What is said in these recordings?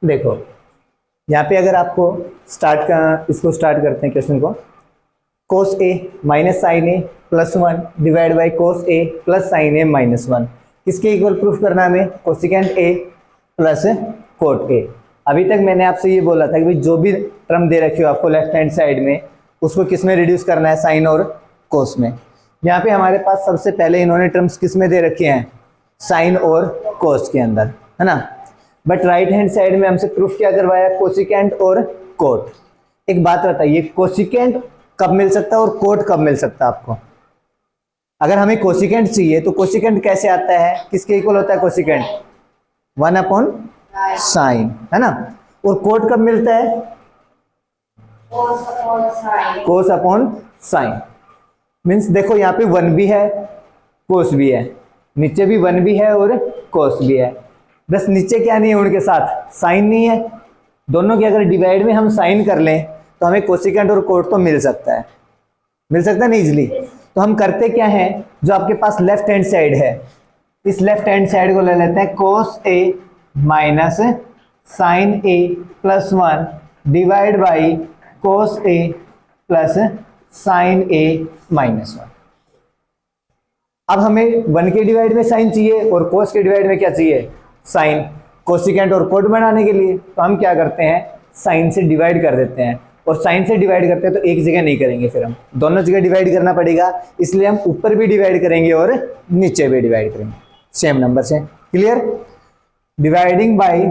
देखो यहाँ पे अगर आपको इसको स्टार्ट करते हैं क्वेश्चन को, cos a minus sine A plus 1 divide by cos a plus sine A minus 1, किसके इक्वल प्रूफ करना है हमें? Cosecant a plus cot a। अभी तक मैंने आपसे ये बोला था कि भाई जो भी टर्म दे रखी हो आपको लेफ्ट हैंड साइड में, उसको किस में रिड्यूस करना है? साइन और कोस में। यहाँ पे हमारे पास सबसे पहले इन्होंने टर्म्स किस में दे रखे हैं? साइन और कोस के अंदर, है ना। बट राइट हैंड साइड में हमसे प्रूफ क्या करवाया? कोसिकेंट और कोट। एक बात बताइए, कोसिकेंट कब मिल सकता है और कोट कब मिल सकता है आपको? अगर हमें कोसिकेंट चाहिए तो कोसिकेंट कैसे आता है? किसके इक्वल होता है कोसिकेंट? 1 अपॉन साइन, है ना। और कोट कब मिलता है? कोस अपॉन साइन। मीन्स देखो यहाँ पे 1 भी है, कोस भी है, नीचे भी 1 भी है और कोस भी है। बस नीचे क्या नहीं है उनके साथ? साइन नहीं है। दोनों के अगर डिवाइड में हम साइन कर लें तो हमें कोसिकेंट और कोट तो मिल सकता है, मिल सकता है ना इजिली। तो हम करते क्या हैं, जो आपके पास लेफ्ट हैंड साइड है, इस लेफ्ट हैंड साइड को ले लेते हैं cos A minus sine A plus 1 divide by cos A plus sine A minus 1। अब हमें 1 के डिवाइड में साइन चाहिए और कोस के डिवाइड में क्या चाहिए? साइन। कोसिकेंट और कोट बनाने के लिए तो हम क्या करते हैं? साइन से डिवाइड कर देते हैं। और साइन से डिवाइड करते हैं तो एक जगह नहीं करेंगे, फिर हम दोनों जगह डिवाइड करना पड़ेगा, इसलिए हम ऊपर भी डिवाइड करेंगे और नीचे भी डिवाइड करेंगे सेम नंबर से। Clear? Dividing by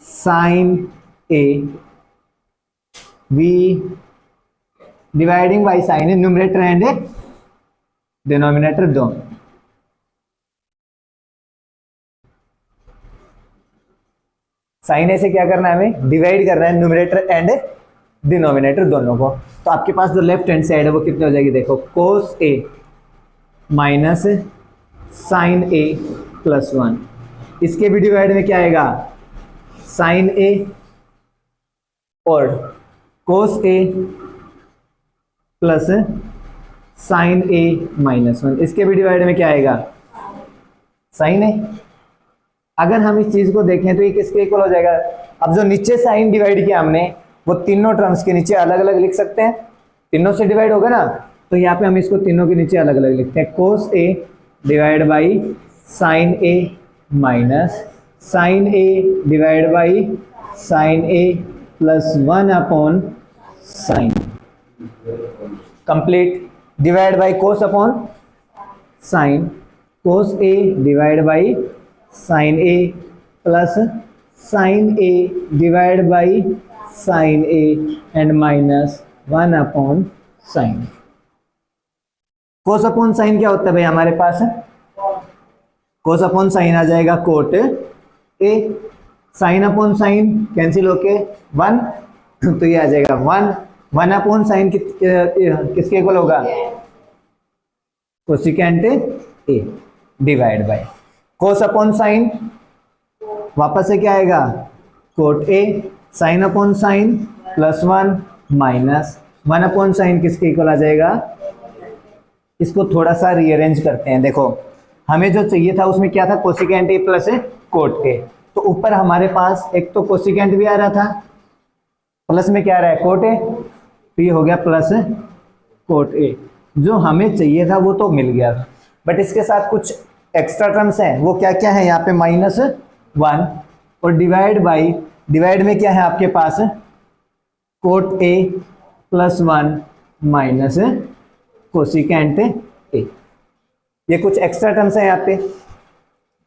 sine A, we dividing by sine A, numerator and denominator दोनों। साइन ए से क्या करना है हमें? डिवाइड करना है न्यूमरेटर एंड डिनोमिनेटर दोनों को। तो आपके पास जो लेफ्ट हैंड साइड है वो कितनी हो जाएगी? देखो कोस A minus sine A plus 1, इसके भी डिवाइड में क्या आएगा? साइन ए और कोस A plus sine A minus 1, इसके भी डिवाइड में क्या आएगा? साइन ए। अगर हम इस चीज को देखें तो ये किसके इक्वल हो जाएगा? अब जो नीचे साइन डिवाइड किया हमने वो तीनों टर्म्स के नीचे अलग अलग लिख सकते हैं, तीनों से डिवाइड होगा ना, तो यहाँ पे हम इसको तीनों के नीचे अलग अलग लिखते हैं। Cos A divide by sine A minus sine A divide by sine A plus 1 upon sine, complete. Divide by cos upon sine, cos A divide by sine A plus sine A divide by sine A and minus 1 upon sine. Cos upon sine क्या होता है भाई हमारे पास? कोस upon sign आ जाएगा cot A, sine upon sine cancel होके 1, तो ये आ जाएगा 1 अपॉन साइन किसके इक्वल होगा? Cosecant A divide by cos upon sign, वापस से क्या आएगा? Cot A, sine upon sine plus 1 minus 1 upon sign किसके इक्वल आ जाएगा? इसको थोड़ा सा रीअरेंज करते हैं। देखो हमें जो चाहिए था उसमें क्या था? कोसिकेंट ए प्लस कोट ए। तो ऊपर हमारे पास एक तो कोसिकेंट भी आ रहा था, प्लस में क्या आ रहा है? कोट ए, तो ये हो गया प्लस कोट ए। जो हमें चाहिए था वो तो मिल गया, बट इसके साथ कुछ एक्स्ट्रा टर्म्स हैं। वो क्या क्या है यहाँ पे? -1 और डिवाइड बाई, डिवाइड में क्या है आपके पास? Cot A plus 1 minus cosecant A. ये कुछ एक्स्ट्रा टर्म्स हैं यहाँ पे,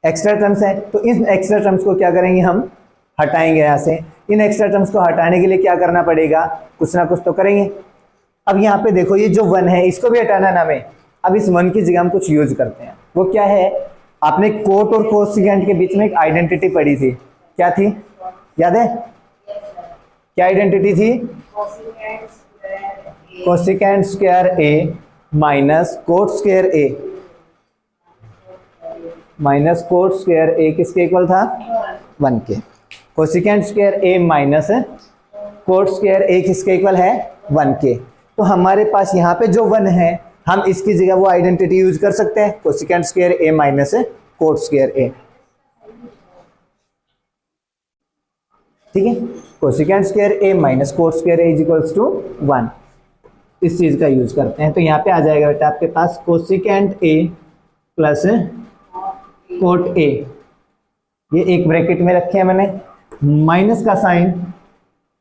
एक्स्ट्रा टर्म्स हैं। तो इन एक्स्ट्रा टर्म्स को क्या करेंगे? हम हटाएंगे यहाँ से। इन एक्स्ट्रा टर्म्स को हटाने के लिए क्या करना पड़ेगा? कुछ ना कुछ तो करेंगे। अब यहाँ पे देखो ये जो 1 है इसको भी हटाना है हमें। अब इस 1 की जगह हम कुछ यूज करते हैं। वो क्या है? आपने कोट और कोसिकेंट के बीच में एक आइडेंटिटी पढ़ी थी, क्या थी? याद है? क्या आइडेंटिटी थी? Cosecant square A minus cot square A, minus cot square ए किसके इक्वल था? 1 के। Cosecant square A minus cot square ए किसके इक्वल है? 1 के। तो हमारे पास यहाँ पे जो 1 है हम इसकी जगह वो आइडेंटिटी यूज कर सकते हैं, cosecant square A minus cot square A. ठीक है, cosecant square A minus cot square A is equals to 1। इस चीज का यूज करते हैं, तो यहाँ पे आ जाएगा बेटा आपके पास cosecant A plus cot A, ये एक ब्रैकेट में रखे हैं मैंने, माइनस का साइन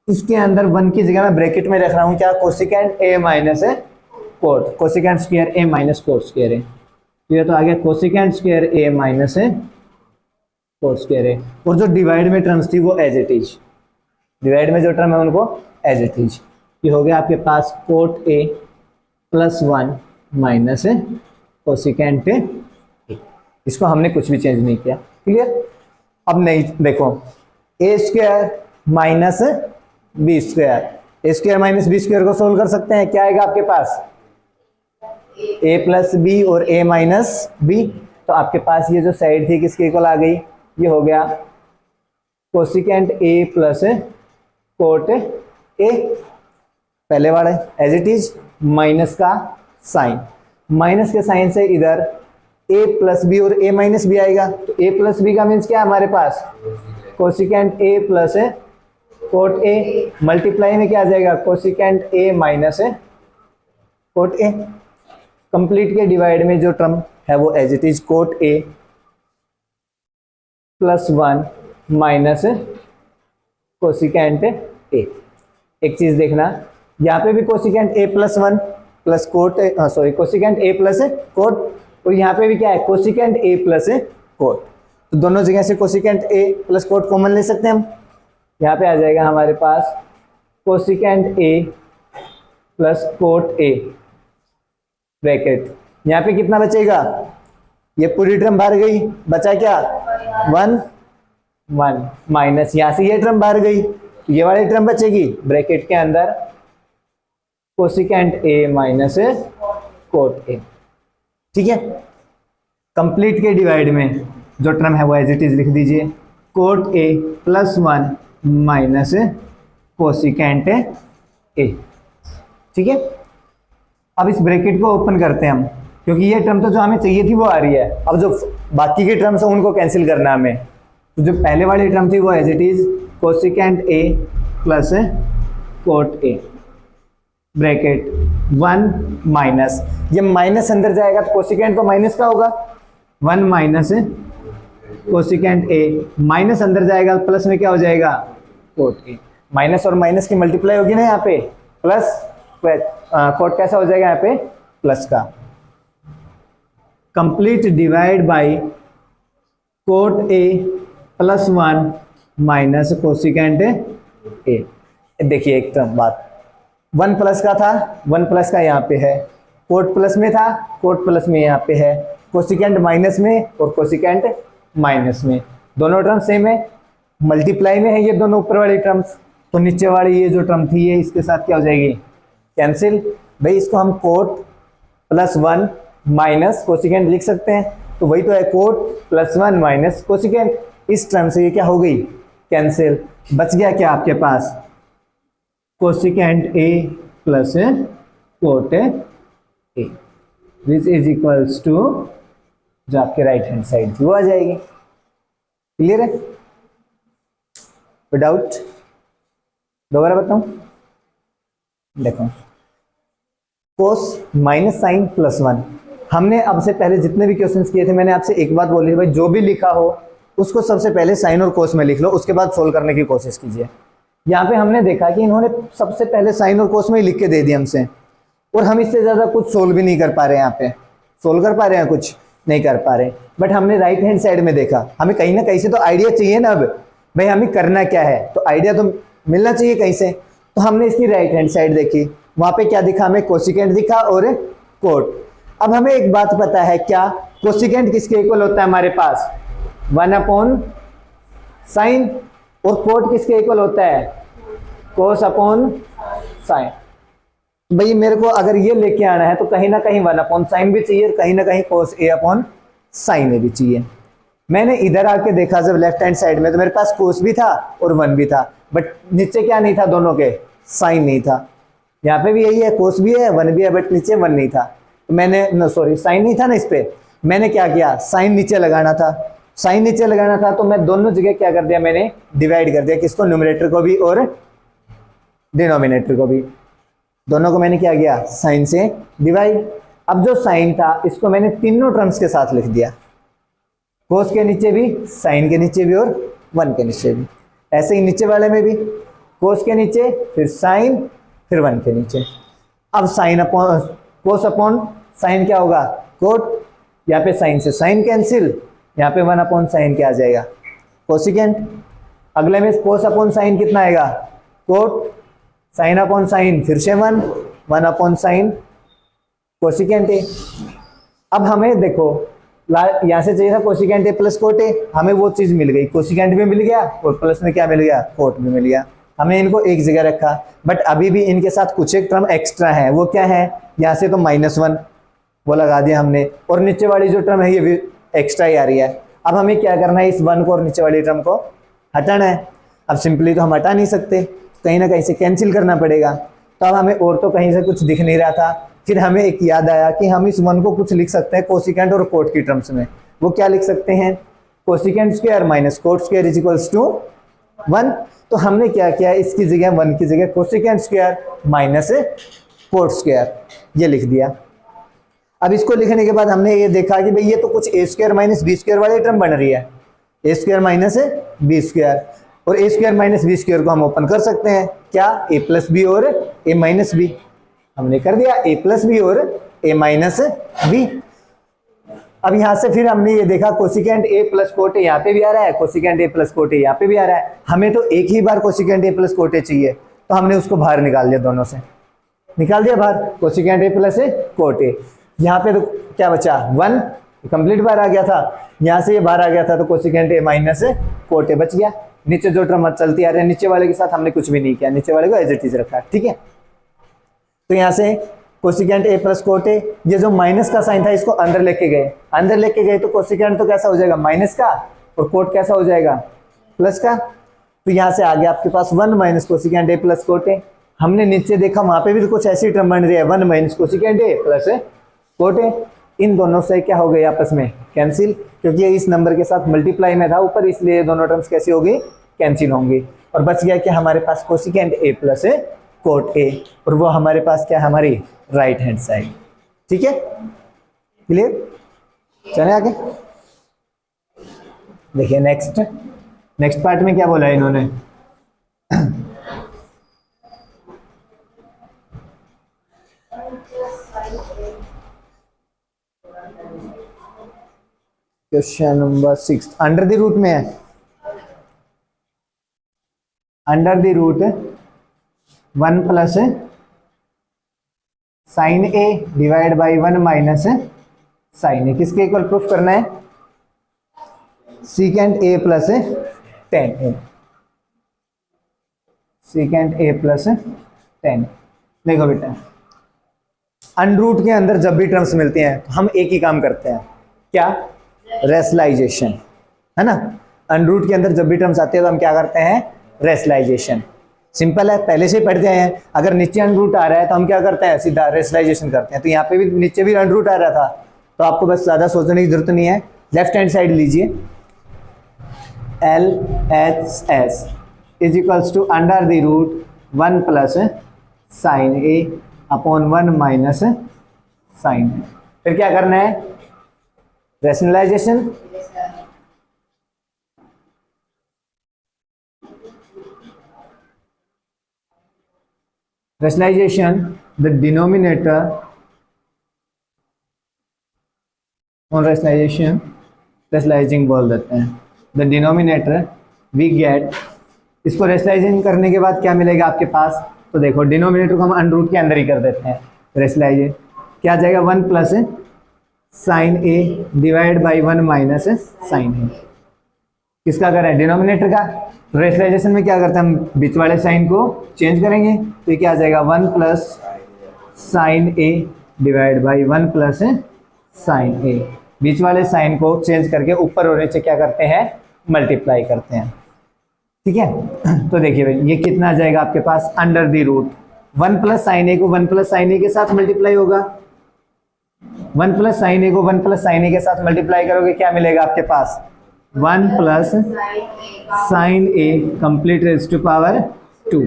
इसके अंदर 1 की जगह मैं ब्रैकेट में रख रहा हूं क्या, cosecant A minus cot, cosecant square A minus cot square A. ये तो आ गया cosecant square A minus cot square A, और जो डिवाइड में टर्म्स थी वो एज इट इज, डिवाइड में जो टर्म है उनको एज इट इज। ये हो गया आपके पास cot A plus 1 minus cosecant A, इसको हमने कुछ भी चेंज नहीं किया। क्लियर? अब नहीं देखो, ए स्क्वायर माइनस बी स्क्वायर, ए स्क्वायर माइनस बी स्क्वायर को सोल्व कर सकते हैं, क्या आएगा आपके पास, ए प्लस बी और ए माइनस बी। तो आपके पास ये जो साइड थी किसके इक्वल आ गई, ये हो गया cosecant A plus cot A, पहले वाला एज इट इज, माइनस का साइन, माइनस के साइन से इधर a प्लस बी और a माइनस बी आएगा, तो a प्लस बी का मीन्स क्या है हमारे पास, cosecant a plus cot a, multiply में क्या आ जाएगा, cosecant a minus cot a। Complete के डिवाइड में जो टर्म है वो as it is cot a plus 1 minus cosecant a। एक चीज देखना, यहाँ पे भी cosecant a plus 1 plus coat, sorry cosecant a plus coat, और यहाँ पे भी क्या है, कोसिकेंट a प्लस कोट। तो दोनों जगह से cosecant a plus cot common ले सकते हैं हम। यहाँ पे आ जाएगा हमारे पास cosecant a plus cot a bracket, यहाँ पे कितना बचेगा, ये पूरी टर्म बाहर गई, बचा क्या 1 1 माइनस यहाँ से ये टर्म बाहर गई, ये वाली टर्म बचेगी ब्रैकेट के अंदर cosecant a minus cot a। ठीक है, कंप्लीट के डिवाइड में जो टर्म है वो एज इट इज लिख दीजिए, cot a plus 1 minus cosecant a। ठीक है, अब इस ब्रैकेट को ओपन करते हैं हम, क्योंकि ये टर्म तो जो हमें चाहिए थी वो आ रही है, अब जो बाकी के टर्म्स हैं उनको कैंसिल करना है हमें। तो जो पहले वाली टर्म थी वो as it is cosecant a plus cot a bracket 1 minus, ये माइनस अंदर जाएगा तो कोसिकेंट तो माइनस का होगा, 1 माइनस कोसिकेंट a, माइनस अंदर जाएगा प्लस में क्या हो जाएगा, कोट a, माइनस और माइनस की मल्टीप्लाई होगी ना यहाँ पे, प्लस कोट कैसा हो जाएगा यहाँ पे, प्लस का। Complete divide by cot a plus 1 minus cosecant a। देखिए एक टर्म बात, 1 प्लस का था, 1 प्लस का यहाँ पे है, कोट प्लस में था, कोट प्लस में यहाँ पे है, कोसिकेंट माइनस में और कोसिकेंट माइनस में, दोनों टर्म सेम है, मल्टीप्लाई में है ये दोनों ऊपर वाली टर्म्स, तो नीचे वाली ये जो टर्म थी ये इसके साथ क्या हो जाएगी, कैंसिल। भाई इसको हम कोट प्लस 1 माइनस कोसिकेंट लिख सकते हैं, तो वही तो है कोट प्लस 1 माइनस कोसिकेंट, इस टर्म से ये क्या हो गई, कैंसिल। बच गया क्या आपके पास, cosecant a plus cot a, which is equals to जो आपके राइट हैंड साइड थी वो आ जाएगी। क्लियर है, विदाउट, दोबारा बताऊं, देखो कोस माइनस साइन प्लस 1, हमने अब से पहले जितने भी क्वेश्चंस किए थे मैंने आपसे एक बात बोली भाई, जो भी लिखा हो उसको सबसे पहले साइन और कोस में लिख लो, उसके बाद सोल्व करने की कोशिश कीजिए। यहाँ पे हमने देखा कि इन्होंने सबसे पहले साइन और कोस में ही लिख के दे दिया हमसे, और हम इससे ज़्यादा कुछ सोल्व भी नहीं कर पा रहे हैं, यहाँ पे सोल्व कर पा रहे हैं, कुछ नहीं कर पा रहे। बट हमने राइट हैंड साइड में देखा, हमें कहीं ना कहीं से तो आइडिया चाहिए ना, अब भाई हमें करना क्या है, तो आइडिया तो मिलना चाहिए कहीं से, तो हमने इसकी राइट हैंड साइड देखी, वहाँ पे क्या दिखा हमें, कोसिकेंट दिखा और कोट। अब हमें एक बात पता है क्या, कोसिकेंट किसके इक्वल होता है हमारे पास, 1 अपॉन साइन, और कोट किसके इक्वल होता है, कोस अपॉन साइन। भाई मेरे को अगर ये लेके आना है तो कहीं ना कहीं 1 अपॉन साइन भी चाहिए, कहीं ना कहीं कोस a अपॉन साइन ए भी चाहिए। मैंने इधर आके देखा जब लेफ्ट हैंड साइड में, तो मेरे पास कोस भी था और 1 भी था, बट नीचे क्या नहीं था, दोनों के साइन नहीं था। यहाँ पे भी यही है, कोस भी है 1 भी है, बट नीचे 1 नहीं था, तो मैंने सॉरी साइन नहीं था ना इस पे, मैंने क्या किया, साइन नीचे लगाना था, साइन नीचे लगाना था तो मैं दोनों जगह क्या कर दिया, मैंने डिवाइड कर दिया, किसको, न्यूमरेटर को भी और डिनोमिनेटर को भी, दोनों को मैंने क्या किया, साइन से डिवाइड। अब जो साइन था इसको मैंने तीनों टर्म्स के साथ लिख दिया, कोस के नीचे भी, साइन के नीचे भी और 1 के नीचे भी। ऐसे ही नीचे वाले में भी कोस के नीचे, फिर साइन, फिर 1 के नीचे। अब साइन अपॉन कोस अपॉन साइन क्या होगा, कोट, यहाँ पे साइन से साइन कैंसिल, यहाँ पे 1 अपॉन साइन क्या आ जाएगा, कोसिकेंट। अगले में कोस अपॉन साइन कितना आएगा, कोट, साइन अपॉन साइन फिर से 1 अपॉन साइन कोसिकेंट ए। अब हमें देखो यहाँ से चाहिए था कोसिकेंट ए प्लस कोट ए, हमें वो चीज मिल गई, कोसिकेंट भी मिल गया और प्लस में क्या मिल गया, कोट भी मिल गया। हमने इनको एक जगह रखा, बट अभी भी इनके साथ कुछ एक टर्म एक्स्ट्रा है, वो क्या है, यहाँ से तो -1 वो लगा दिया हमने, और नीचे वाली जो टर्म है ये भी एक्स्ट्रा ही आ रही है। अब हमें क्या करना है, इस 1 को और नीचे वाली टर्म को हटाना है। अब सिंपली तो हम हटा नहीं सकते, कहीं ना कहीं से कैंसिल करना पड़ेगा। तो अब हमें और तो कहीं से कुछ दिख नहीं रहा था, फिर हमें एक याद आया कि हम इस 1 को कुछ लिख सकते हैं कोसिकेंट और कोट की टर्म्स में। वो क्या लिख सकते हैं, cosecant square minus cot square is equals to 1। तो हमने क्या किया, इसकी जगह 1 की जगह cosecant square minus cot square ये लिख दिया। अब इसको लिखने के बाद हमने ये देखा कि भाई ये तो कुछ a square minus B square वाली टर्म बन रही है, a square minus B square, और a square minus B square को हम ओपन कर सकते हैं, क्या, a प्लस बी और a माइनस बी। हमने कर दिया a प्लस बी और a माइनस बी। अब यहां से फिर हमने ये देखा cosecant a plus cot a यहाँ पे भी आ रहा है, cosecant a plus cot a यहाँ पे भी आ रहा है, हमें तो एक ही बार cosecant a plus cot a चाहिए, तो हमने उसको बाहर निकाल दिया, दोनों से निकाल दिया बाहर, cosecant a plus cot a। यहाँ पे तो क्या बचा, 1 कंप्लीट बाहर आ गया था, यहाँ से ये बाहर आ गया था, तो cosecant a minus cot a बच गया। नीचे जो टर्म चलती आ रही है, नीचे वाले के साथ हमने कुछ भी नहीं किया, नीचे वाले को एज इट इज रखा, ठीक है। तो यहाँ से cosecant a plus cot a, ये जो माइनस का साइन था इसको अंदर लेके गए, अंदर लेके गए तो कोसिकेंट तो कैसा हो जाएगा, माइनस का, और कोट कैसा हो जाएगा, प्लस का। तो यहाँ से आ गया आपके पास 1 minus cosecant a plus cot a। हमने नीचे देखा वहां पे भी तो कुछ ऐसी टर्म बन रही है, 1 minus cosecant a plus cot a। इन दोनों से क्या हो गई आपस में कैंसिल, क्योंकि ये इस नंबर के साथ मल्टीप्लाई में था ऊपर, इसलिए दोनों टर्म्स कैसी होगी, कैंसिल होंगी। और बच गया कि हमारे पास cosecant a plus cot a, और वो हमारे पास क्या है, हमारी राइट हैंड साइड, ठीक है, क्लियर। चले आगे देखिए, नेक्स्ट पार्ट में क्या बोला इन्होंने, question number 6 under the root में है, under the root 1 plus sine a divide by 1 minus sine a, किसके इक्वल प्रूफ करना है, secant a plus tan a, secant a plus 10। देखो बेटा, अंडर रूट के अंदर जब भी टर्म्स मिलती हैं तो हम एक ही काम करते हैं, क्या, रेशनलाइजेशन, है ना। अंडर रूट के अंदर जब भी टर्म्स आते हैं तो हम क्या करते हैं, रेशनलाइजेशन। सिंपल है, पहले से ही पढ़ते हैं। अगर नीचे अंडर रूट आ रहा है तो हम क्या करते हैं, सीधा रेशनलाइजेशन करते हैं। तो यहाँ पे भी नीचे भी अंडर रूट आ रहा था, तो आपको बस ज्यादा सोचने की जरूरत नहीं है। लेफ्ट हैंड साइड लीजिए, LHS is equals to under the root 1 plus sine a upon 1 minus sine a। फिर क्या करना है, rationalization. Rationalization, the denominator on rationalizing बोल देते हैं, the denominator we get, इसको रेशनलाइजेशन करने के बाद क्या मिलेगा आपके पास, तो देखो डिनोमिनेटर को हम अंडर रूट के अंदर ही कर देते हैं, रेशनलाइजेशन क्या आ जाएगा, 1 plus sine a divide by 1 minus sine a। किसका करें, डिनोमिनेटर का। रेशनलाइजेशन में क्या करते हैं, हम बीच वाले साइन को चेंज करेंगे, तो ये क्या आ जाएगा, 1 plus sine a divide by 1 plus sine a। बीच वाले साइन को चेंज करके ऊपर और नीचे क्या करते हैं, मल्टीप्लाई करते हैं, ठीक है। तो देखिए भाई ये कितना आ जाएगा आपके पास, under the root 1 plus sine a को 1 प्लस साइन a के साथ मल्टीप्लाई होगा, 1 प्लस साइन ए को 1 प्लस साइन ए के साथ मल्टीप्लाई करोगे, क्या मिलेगा आपके पास? 1 plus sine A complete raise to power 2।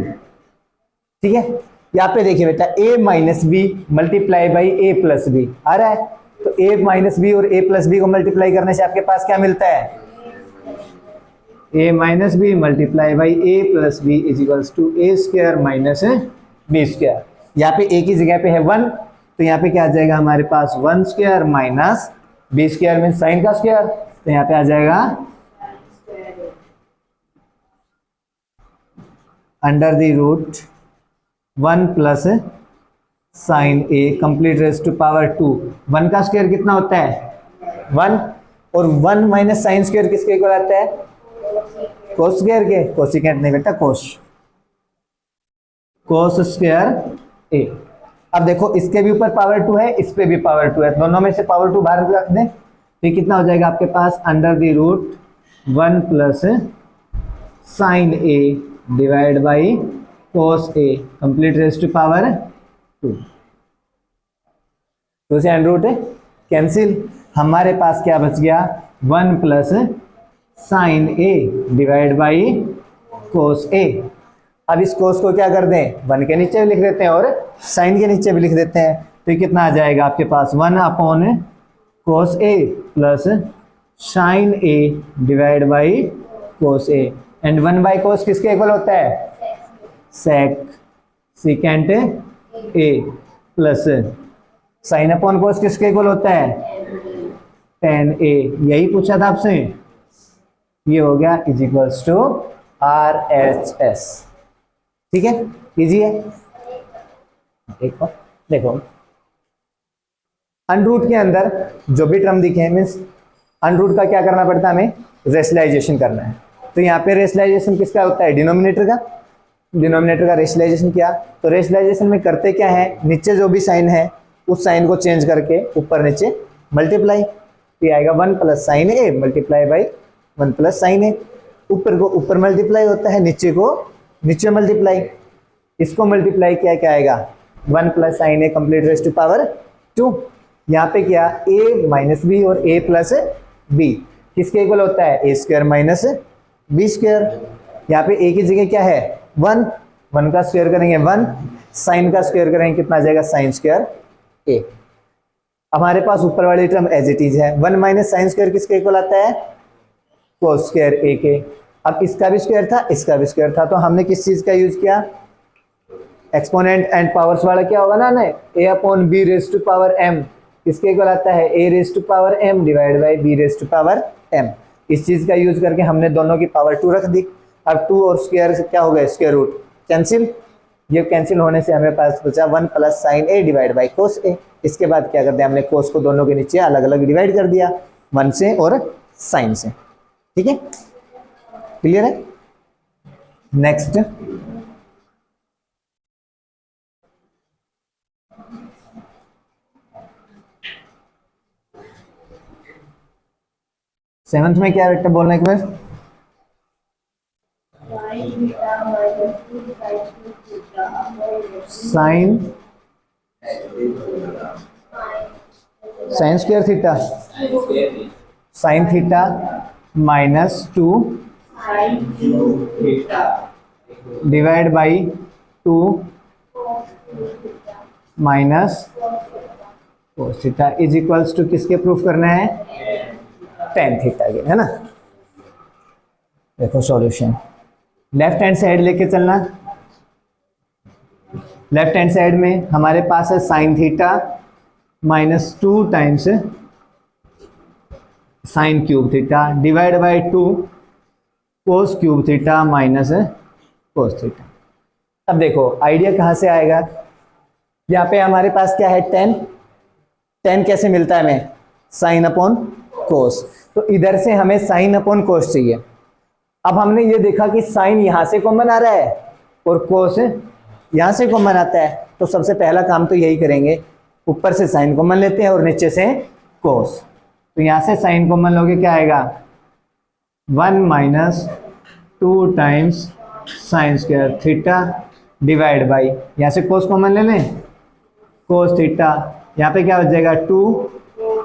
ठीक है, यहाँ पे देखिए बेटा a minus B multiply by A plus B आ रहा है, तो a माइनस बी और a प्लस बी को मल्टीप्लाई करने से आपके पास क्या मिलता है? a minus B multiply by A plus B is equals to A square minus B square. यहाँ पे a की जगह पे है 1, तो यहाँ पे क्या आ जाएगा हमारे पास? 1 square minus B square mean sine का स्क्वायर, तो यहाँ पे आ जाएगा under the root 1 plus sine A complete raise to power 2। 1 का स्क्वायर कितना होता है? 1, और 1 माइनस साइन स्क्वायर किसके इक्वल आता है? कोस स्क्वायर के, कोसिकेंट नहीं बेटा, कोस स्क्वायर ए। अब देखो इसके भी ऊपर पावर 2 है, इस पे भी पावर 2 है, दोनों में से पावर 2 बाहर रख दें, तो ये कितना हो जाएगा आपके पास? Under the root 1 plus sine A divide by cos A complete raise to power 2। तो से अंडर रूट है कैंसिल, हमारे पास क्या बच गया? 1 plus sine A divide by cos A. अब इस कोस को क्या कर दें? 1 के नीचे भी लिख देते हैं और साइन के नीचे भी लिख देते हैं, तो ये कितना आ जाएगा आपके पास? 1 upon cos A plus sine A divide by cos A, and 1 by कोस किसके इक्वल होता है? सेक सिकेंट ए प्लस साइन अपॉन कोस किसके इक्वल होता है? tan ए। यही पूछा था आपसे, ये हो गया इज इक्वल्स टू RHS। ठीक है, इजी है। देखो देखो अनरूट के अंदर जो भी टर्म दिखे हैं मीन्स अनरूट का क्या करना पड़ता है? हमें रेशनलाइजेशन करना है। तो यहाँ पे रेशनलाइजेशन किसका होता है? डिनोमिनेटर का। डिनोमिनेटर का रेशनलाइजेशन किया, तो रेशनलाइजेशन में करते क्या है? नीचे जो भी साइन है उस साइन को चेंज करके ऊपर नीचे मल्टीप्लाई, तो आएगा 1 plus sine A multiply by 1 plus sine A. ऊपर को ऊपर मल्टीप्लाई होता है, नीचे को नीचे मल्टीप्लाई, इसको मल्टीप्लाई किया क्या आएगा? 1 plus sine A complete raise to power 2। यहाँ पे क्या? a माइनस बी और a प्लस बी किसके इक्वल होता है? A square minus B square. यहाँ पे a की जगह क्या है? 1, 1 का स्क्वायर करेंगे 1, साइन का स्क्वायर करेंगे कितना आ जाएगा? Sine square a। हमारे पास ऊपर वाली टर्म एज इट इज है, 1 माइनस साइन स्क्वायर किसके इक्वल आता है? कोस स्क्वायर a के। अब इसका भी स्क्वायर था, इसका भी स्क्वायर था, तो हमने किस चीज का यूज किया? एक्सपोनेंट एंड पावर्स वाला क्या होगा ना? a upon B raise to power m किसके इक्वल आता है? a raise to power m divide by b raise to power m। इस चीज का यूज करके हमने दोनों की पावर 2 रख दी। अब 2 और स्क्वायर से क्या हो गया? स्क्वायर रूट कैंसिल, ये कैंसिल होने से हमें पास बचा 1 plus sine A divide by cos A. इसके बाद क्या करते हैं? हमने कोस को दोनों के नीचे अलग अलग डिवाइड कर दिया, 1 से और साइन से। ठीक है, क्लियर है? नेक्स्ट सेवंथ में क्या है बेटा? बोलना एक बार। Sine sine square theta, sine theta minus 2 divide by 2 minus cos theta is equals to किसके प्रूफ करना है? tan थीटा के, है ना? देखो सॉल्यूशन, लेफ्ट हैंड साइड लेके चलना। लेफ्ट हैंड साइड में हमारे पास है sign theta minus 2 times sine cube theta divide by 2 cos cube theta minus cos theta. अब देखो आइडिया कहाँ से आएगा? यहाँ पे हमारे पास क्या है? tan। tan कैसे मिलता है हमें? साइन अपॉन कोस, तो इधर से हमें साइन अपॉन कोस चाहिए। अब हमने ये देखा कि साइन यहां से कॉमन आ रहा है और कोस यहां से कॉमन आता है, तो सबसे पहला काम तो यही करेंगे, ऊपर से साइन कॉमन लेते हैं और नीचे से कोस। तो यहां से साइन कॉमन लोगे क्या आएगा? 1 minus 2 times sign square theta divide by, यहां से कोस कॉमन ले लें, कोस थीटा यहाँ पे क्या हो जाएगा 2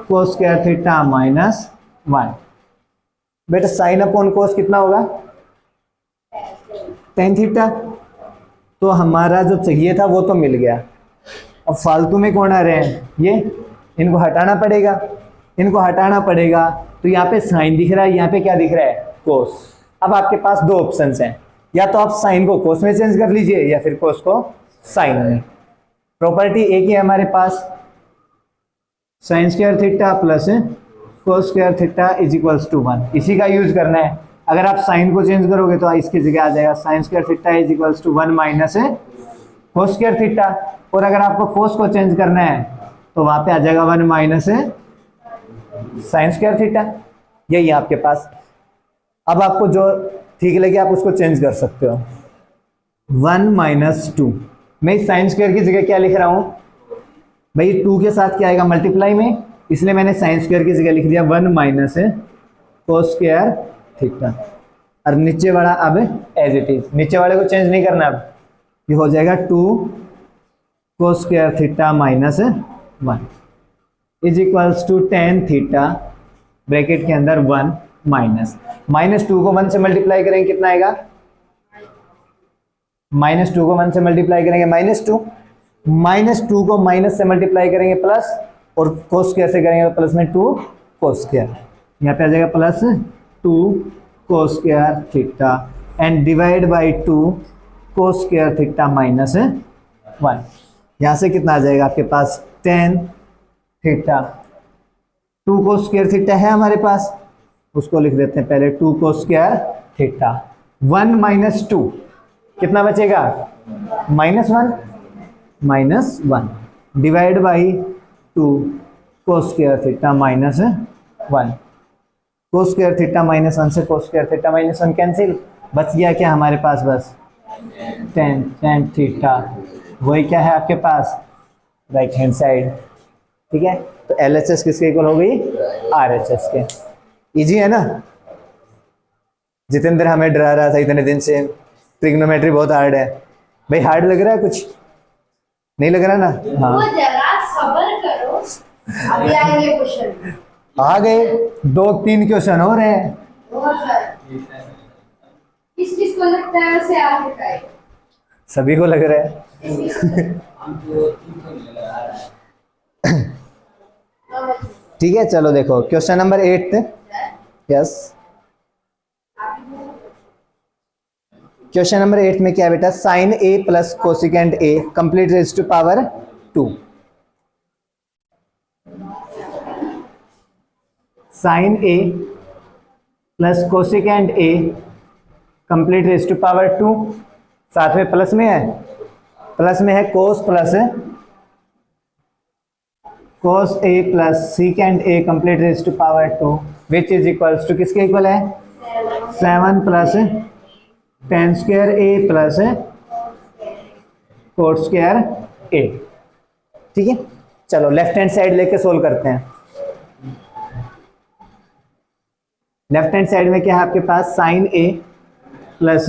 कोस स्क्वायर थीटा माइनस 1। बेटा साइन अपॉन कोस कितना होगा tan थीटा। तो हमारा जो चाहिए था वो तो मिल गया। अब फालतू में कौन आ रहे हैं ये, इनको हटाना पड़ेगा, इनको हटाना पड़ेगा। तो यहाँ पे साइन दिख रहा है, यहाँ पे क्या दिख रहा है कोस। अब आपके पास दो ऑप्शंस हैं, या तो आप साइन को कोस में चेंज कर लीजिए या फिर कोस को साइन में। प्रॉपर्टी एक ही है हमारे पास, sine square theta plus cos square theta is equals to 1। इसी का यूज करना है। अगर आप साइन को चेंज करोगे तो इसकी जगह आ जाएगा sine square theta is equals to 1 minus cos square theta. और अगर आपको कोस को चेंज करना है तो वहां पे आ जाएगा 1 माइनस साइन स्क्वायर थीटा। यही है आपके पास। अब आपको जो ठीक लगे आप उसको चेंज कर सकते हो। 1 माइनस 2, मैं साइन स्क्वायर की जगह क्या लिख रहा हूं भाई, 2 के साथ क्या आएगा मल्टीप्लाई में, इसलिए मैंने साइन स्क्वायर की जगह लिख दिया 1 माइनस कोस स्क्वायर थीटा। और नीचे वाला अब एज इट इज, नीचे वाले को चेंज नहीं करना। अब ये हो जाएगा 2 cos square theta minus 1 is equals to tan theta bracket के अंदर 1 माइनस 2 को 1 से मल्टीप्लाई करेंगे कितना आएगा, -2 को 1 से मल्टीप्लाई करेंगे -2 को माइनस से मल्टीप्लाई करेंगे प्लस, और कोस स्क्वायर से करेंगे प्लस में 2 कोस स्क्वायर। यहाँ पे आ जाएगा plus 2 cos square theta and divide by 2 cos square theta minus 1। यहाँ से कितना आ जाएगा आपके पास tan theta. 2 cos square theta है हमारे पास, उसको लिख देते हैं पहले 2 कोस स्क्वायर थीटा। 1 माइनस 2 कितना बचेगा -1 divide by 2 cos square theta minus 1। Cos square theta -1 से कोस स्क्वायर थीटा -1 कैंसिल, बच गया क्या हमारे पास बस tan थीटा। वही क्या है आपके पास राइट हैंड साइड। ठीक है, तो LHS किसके इक्वल हो गई RHS के। इजी है ना। जितेंद्र हमें डरा रहा था इतने दिन से ट्रिग्नोमेट्री बहुत हार्ड है। भाई हार्ड लग रहा है, कुछ नहीं लग रहा ना। हाँ जरा सब्र करो, अभी आएंगे क्वेश्चन। आ गए 2-3 क्वेश्चन हो रहे हैं। किस किस को लगता है उसे आप बताइए। सभी को लग रहा है। ठीक है चलो देखो question number 8। Yes, question number 8 में क्या है बेटा, sine A plus cosecant A complete raise to power 2। Sine A plus cosecant A complete raise to power 2, साथ में प्लस में है cos plus cos A plus secant A complete raise to power 2 which is equals to किसके equal है 7 plus tan square A plus cot square A। ठीक है, चलो left hand side लेके सोल्व करते हैं। लेफ्ट हैंड साइड में क्या है आपके पास, sine A plus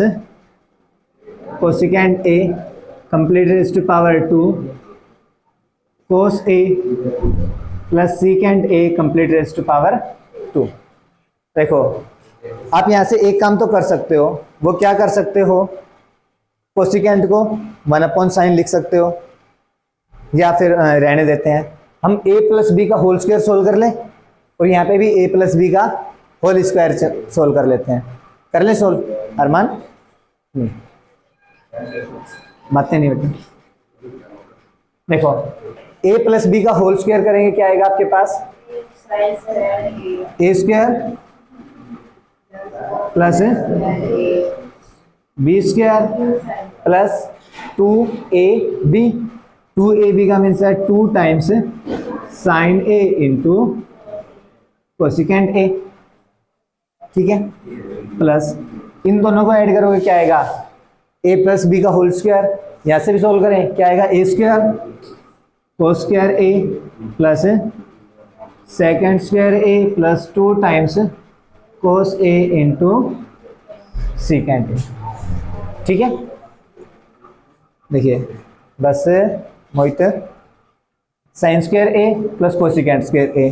cosecant A complete raise to power 2 cos A plus secant A complete raise to power 2। देखो आप यहां से एक काम तो कर सकते हो, वो क्या कर सकते हो, कोसिकेंट को 1/sin लिख सकते हो, या फिर रहने देते हैं हम a प्लस बी का होल स्क्वायर सोल्व कर लें, और यहाँ पे भी a प्लस बी का होल स्क्वायर सोल्व कर लेते हैं। कर ले सोल्व अरमान, नहीं बातें नहीं होती। देखो a प्लस बी का होल स्क्वायर करेंगे क्या आएगा आपके पास, a square plus B square plus 2ab। 2ab का मीन्स है 2 times sine a into cosecant a। ठीक है, प्लस इन दोनों को ऐड करोगे क्या आएगा, a प्लस बी का होल स्क्वायर। यहां से भी सोल्व करें क्या आएगा, a square cos square a plus second square a plus 2 times cos A into secant A। ठीक है, देखिए बस मोहित sign square A plus cosecant square A.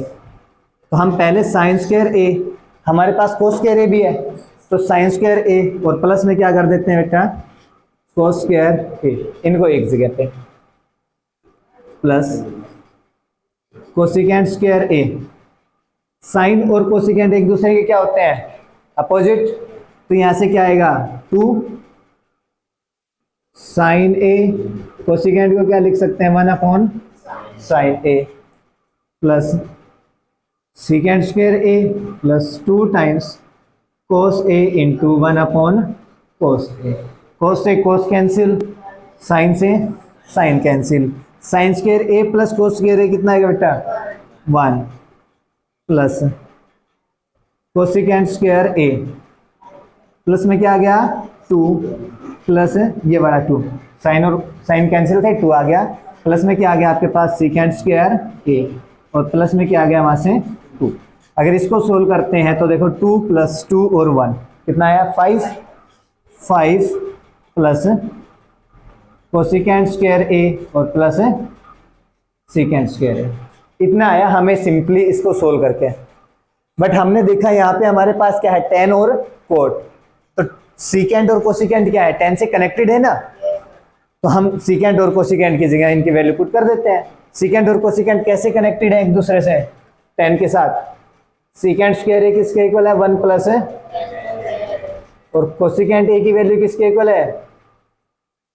तो हम पहले साइन स्क्वायर ए, हमारे पास कोस स्क्वायर ए भी है, तो साइन स्क्वायर ए और प्लस में क्या कर देते हैं बेटा, कोस स्क्वायर ए, इनको एक जगह पे, प्लस कोसिकेंट स्क्वायर ए। साइन और कोसिकेंट एक दूसरे के क्या होते हैं, अपोजिट, तो यहां से क्या आएगा 2 साइन ए, कोसिकेंट को क्या लिख सकते हैं 1 upon sign A, plus secant square A plus 2 times cos A into 1 upon कोस ए। कोस से कोस कैंसिल, साइन से sign cancel, sign square A plus cos square A कितना आएगा बेटा 1, plus cosecant square A, plus में क्या आ गया 2, प्लस ये बड़ा 2, साइन और साइन कैंसिल थे 2 आ गया, प्लस में क्या आ गया आपके पास सीकेंट स्क्वायर ए, और प्लस में क्या आ गया वहां से 2। अगर इसको सोल्व करते हैं तो देखो 2 + 2 और 1 कितना आया 5, 5 प्लस कोसिकेंट स्क्वायर ए और प्लस सीकेंट स्क्वायर ए, इतना आया हमें सिंपली इसको सोल्व करके। बट हमने देखा यहाँ पे हमारे पास क्या है tan और कोट, तो सीकेंट और कोसिकेंट क्या है, tan से कनेक्टेड है ना, तो हम सीकेंट और कोसिकेंट की जगह इनकी वैल्यू पुट कर देते हैं। सीकेंट और कोसिकेंट कैसे कनेक्टेड है एक दूसरे से, tan के साथ, सीकेंट स्क्वायर ए किसके इक्वल है 1 प्लस है, और कोसिकेंट ए की वैल्यू किसके इक्वल है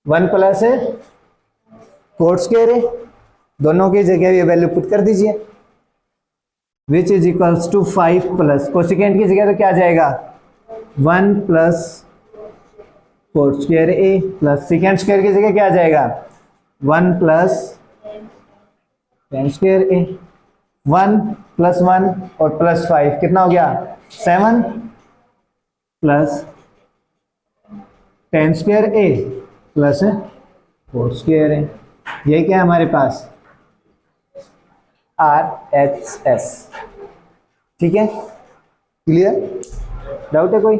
1 प्लस है कोट स्क्वायर ए, दोनों की जगह ये वैल्यू पुट कर दीजिए, which is equals to 5 plus cosecant की जगह तो क्या आ जाएगा 1 plus cot square A, plus secant square की जगह क्या आ जाएगा 1 प्लस tan स्क्वायर ए, 1 + 1 और प्लस 5 कितना हो गया 7, plus tan square A plus cot square A, ये क्या है हमारे पास RHS। ठीक है, क्लियर, डाउट है कोई?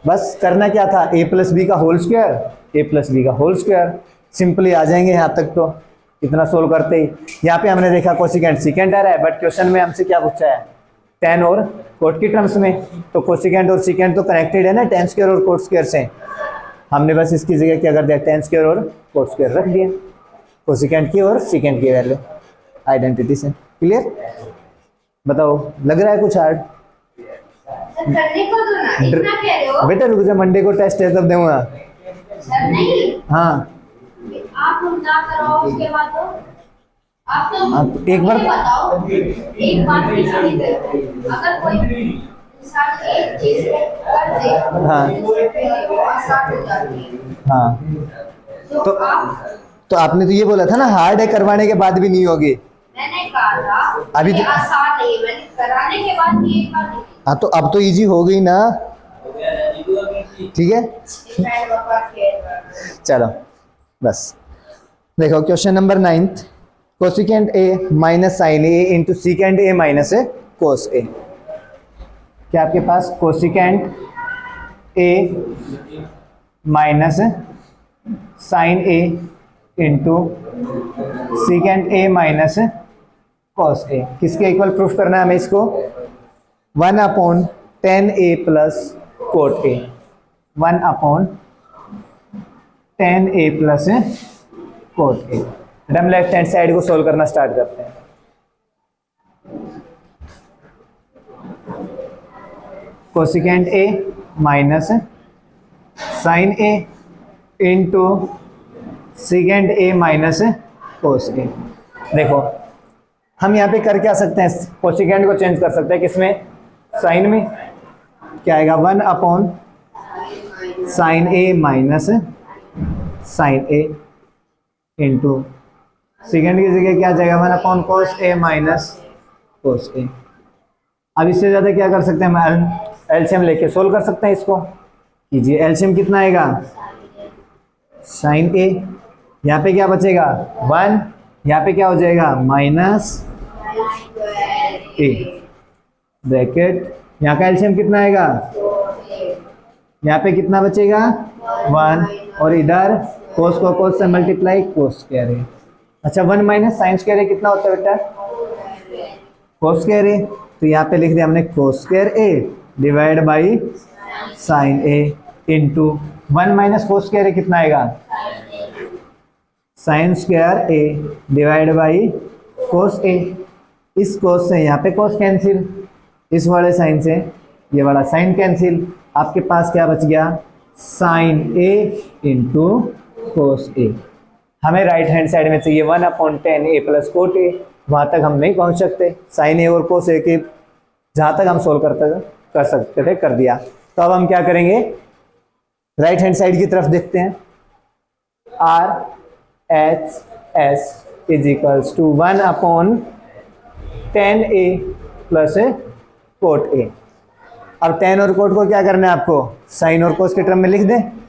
बस करना क्या था, a + b का होल स्क्वायर, a + b का होल स्क्वायर, सिंपली आ जाएंगे यहाँ तक। तो इतना सोल्व करते ही यहाँ पे हमने देखा कोसिकेंट सीकेंट आ रहा है, बट क्वेश्चन में हमसे क्या पूछा है tan और कोट की टर्म्स में, तो कोसिकेंट और सीकेंट तो कनेक्टेड है ना tan स्क्वायर और कोट स्क्वायर से, हमने बस इसकी जगह क्या कर दिया tan स्क्वायर और कोट स्क्वायर रख दिया, कोसिकेंट की और सीकेंट की वैल्यू आइडेंटिटी से। क्लियर, बताओ लग रहा है कुछ हार्ड? करने को दो ना, इतना कह रहे हो बेटा रुक जा, मंडे को टेस्ट है तब दूंगा। सर नहीं, हाँ आप ना करो उसके बाद तो आप तो आप एक बार मुझे बताओ, एक बात की सुनिए, अगर कोई इंसान एक चीज कर दे हाँ तो आसान हो जाती है, हाँ, तो आप, तो आपने तो ये बोला था ना हार्ड है करवाने के बाद भी नहीं होगी। मैंने कहा था अभी ये तो- आसान है, मैंने कराने के बाद भी एक बार नहीं हाँ तो अब तो इजी हो गई ना, ठीक है मैं बाबा के चलो बस देखो question number 9, cosecant A minus sine A into secant A minus cos A. क्या आपके पास cosecant A minus sine A into secant A minus cos A, किसके इक्वल प्रूफ करना है हमें इसको 1 upon tan A plus cot A, 1 upon tan A plus cot A. हम left hand side को सोल्व करना स्टार्ट करते हैं। Cosecant A minus sine A into secant A minus cos ए। देखो हम यहाँ पे कर क्या सकते हैं, कोसिकेंट को चेंज कर सकते हैं किसमें, साइन में, क्या आएगा 1 upon sign A minus sine A into second की जगह क्या आ जाएगा 1 upon cos A minus cos A. अब इससे ज़्यादा क्या कर सकते हैं, हम एलसीएम लेके सोल्व कर सकते हैं इसको। कीजिए एलसीएम कितना आएगा, साइन ए, यहाँ पे क्या बचेगा 1, यहाँ पे क्या हो जाएगा माइनस ए ब्रैकेट, यहाँ का एलसीएम कितना आएगा, यहाँ पे कितना बचेगा 1, और इधर कोस को कोस से मल्टीप्लाई कोस स्क्वायर है, अच्छा 1 माइनस साइन स्क्वायर ए कितना होता है बेटा? Cos square A. तो यहाँ पे लिख दिया हमने cos square A divide by sine A into 1 minus cos square A कितना आएगा? Sine square A divide by cos A. इस कोस से यहाँ पे कोस कैंसिल, इस वाले साइन से ये वाला साइन कैंसिल, आपके पास क्या बच गया? साइन ए इंटू कोस ए। हमें राइट हैंड साइड में चाहिए 1/10 ए प्लस कोट ए, वहाँ तक हम नहीं पहुँच सकते। साइन ए और कोस ए के जहाँ तक हम सोल्व कर सकते थे कर दिया। तो अब हम क्या करेंगे, राइट हैंड साइड की तरफ देखते हैं। R H S is equals to 1/10 A plus cot A. अब टेन और कोट को क्या करना है आपको? साइन और कोस के टर्म में लिख दें।